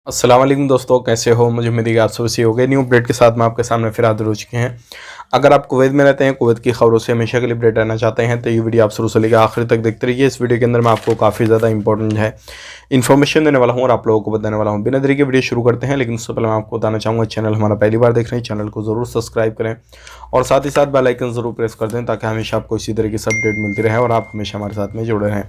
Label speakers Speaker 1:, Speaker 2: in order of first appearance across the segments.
Speaker 1: अस्सलाम वालेकुम दोस्तों, कैसे हो? मुझे उम्मीद है कि आप सब सही हो गए। न्यू अपडेट के साथ मैं आपके सामने फिर हाजिर हो चुके हैं। अगर आप कुवैत में रहते हैं, कुवैत की खबरों से हमेशा के लिए अपडेट रहना चाहते हैं तो ये वीडियो आप शुरू से लेकर आखिर तक देखते रहिए। इस वीडियो के अंदर मैं आपको काफ़ी ज़्यादा इंपॉर्टेंट है इन्फॉर्मेशन देने वाला हूँ और आप लोगों को बताने वाला हूँ। बिना देरी के वीडियो शुरू करते हैं, लेकिन उससे पहले मैं आपको बताना चाहूँगा, चैनल हमारा पहली बार देख रहे हैं, चैनल को ज़रूर सब्सक्राइब करें और साथ ही साथ बेल आइकन ज़रूर प्रेस कर दें ताकि हमेशा आपको इसी तरीके से अपडेट मिलती रहे और आप हमेशा हमारे साथ में जुड़े रहें।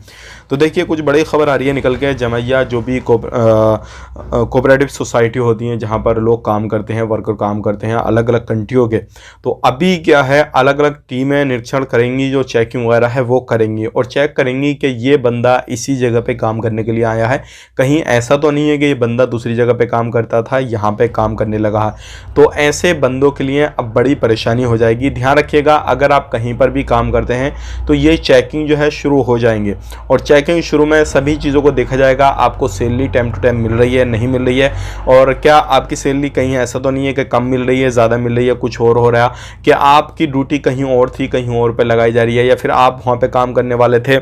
Speaker 1: तो देखिए, कुछ बड़ी खबर आ रही है निकल के। जमैया जो भी कोऑपरेटिव सोसाइटी होती हैं जहाँ पर लोग काम करते हैं, वर्कर काम करते हैं अलग अलग कंट्रियों के, तो अभी क्या है, अलग अलग टीमें निरीक्षण करेंगी, जो चेकिंग वगैरह है वो करेंगी और चेक करेंगी कि ये बंदा इसी जगह पे काम करने के लिए आया है, कहीं ऐसा तो नहीं है कि ये बंदा दूसरी जगह पे काम करता था यहाँ पे काम करने लगा है। तो ऐसे बंदों के लिए अब बड़ी परेशानी हो जाएगी। ध्यान रखिएगा, अगर आप कहीं पर भी काम करते हैं तो ये चेकिंग जो है शुरू हो जाएंगे और चेकिंग शुरू में सभी चीज़ों को देखा जाएगा। आपको सैलरी टाइम टू टाइम मिल रही है, नहीं मिल रही है, और क्या आपकी सैलरी कहीं ऐसा तो नहीं है कि कम मिल रही है, ज़्यादा मिल रही है, कुछ और हो रहा है, कि आपकी ड्यूटी कहीं और थी, कहीं और पे लगाई जा रही है, या फिर आप वहाँ पे काम करने वाले थे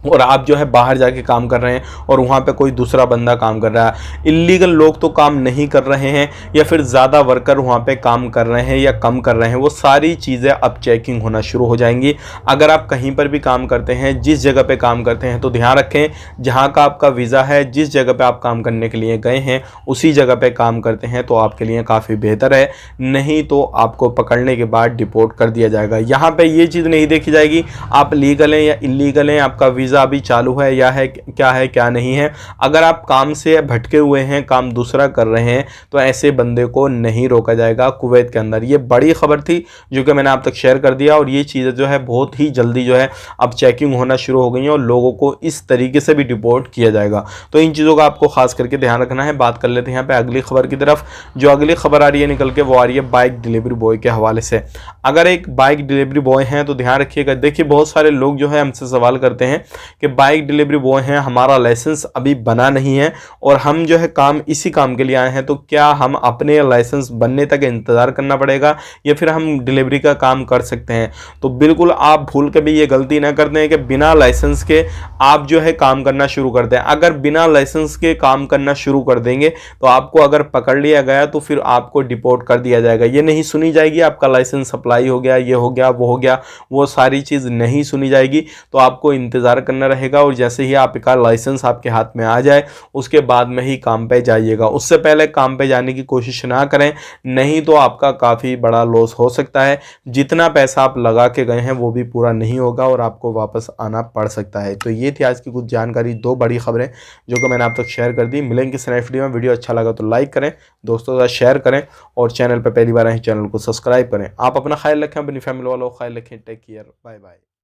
Speaker 1: और आप जो है बाहर जाके काम कर रहे हैं और वहाँ पे कोई दूसरा बंदा काम कर रहा है। इल्लीगल लोग तो काम नहीं कर रहे हैं या फिर ज़्यादा वर्कर वहाँ पे काम कर रहे हैं या कम कर रहे हैं, वो सारी चीज़ें अब चेकिंग होना शुरू हो जाएंगी। अगर आप कहीं पर भी काम करते हैं, जिस जगह पे काम करते हैं, तो ध्यान रखें, जहाँ का आपका वीज़ा है, जिस जगह पे आप काम करने के लिए गए हैं उसी जगह पे काम करते हैं तो आपके लिए काफ़ी बेहतर है। नहीं तो आपको पकड़ने के बाद डिपोर्ट कर दिया जाएगा। यहाँ पर ये चीज़ नहीं देखी जाएगी आप लीगल हैं या इलीगल हैं, आपका वीज़ा अभी चालू है या है क्या नहीं है। अगर आप काम से भटके हुए हैं, काम दूसरा कर रहे हैं, तो ऐसे बंदे को नहीं रोका जाएगा कुवैत के अंदर। ये बड़ी खबर थी जो कि मैंने आप तक शेयर कर दिया और ये चीज़ें जो है बहुत ही जल्दी जो है अब चेकिंग होना शुरू हो गई है और लोगों को इस तरीके से भी डिपोर्ट किया जाएगा। तो इन चीज़ों का आपको खास करके ध्यान रखना है। बात कर लेते हैं यहाँ पे अगली खबर की तरफ। जो अगली खबर आ रही है निकल के, वो आ रही है बाइक डिलीवरी बॉय के हवाले से। अगर एक बाइक डिलीवरी बॉय हैं तो ध्यान रखिएगा। देखिए, बहुत सारे लोग जो है हमसे सवाल करते हैं कि बाइक डिलीवरी बॉय हैं, हमारा लाइसेंस अभी बना नहीं है और हम जो है इसी काम के लिए आए हैं, तो क्या हम अपने लाइसेंस बनने तक इंतज़ार करना पड़ेगा या फिर हम डिलीवरी का काम कर सकते हैं? तो बिल्कुल आप भूल के भी ये गलती ना करते हैं कि बिना लाइसेंस के आप जो है काम करना शुरू कर दें। अगर बिना लाइसेंस के काम करना शुरू कर देंगे तो आपको अगर पकड़ लिया गया तो फिर आपको डिपोर्ट कर दिया जाएगा। ये नहीं सुनी जाएगी आपका लाइसेंस अप्लाई हो गया, ये हो गया, वो हो गया, वो सारी चीज़ नहीं सुनी जाएगी। तो आपको इंतज़ार करना रहेगा और जैसे ही आपका लाइसेंस आपके हाथ में आ जाए उसके बाद में ही काम पे जाइएगा। उससे पहले काम पे जाने की कोशिश ना करें, नहीं तो आपका काफ़ी बड़ा लॉस हो सकता है। जितना पैसा आप लगा के गए हैं वो भी पूरा नहीं होगा और आपको वापस आना पड़ सकता है। तो ये थी आज की कुछ जानकारी, दो बड़ी खबरें जो कि मैंने आप तक शेयर कर दी। मिलेंगे किसी नए वीडियो में। वीडियो अच्छा लगा तो लाइक करें, दोस्तों के साथ शेयर करें और चैनल पर पहली बार आए चैनल को सब्सक्राइब करें। आप अपना ख्याल रखें, अपनी फैमिली वालों का ख्याल रखें। Take care, bye bye.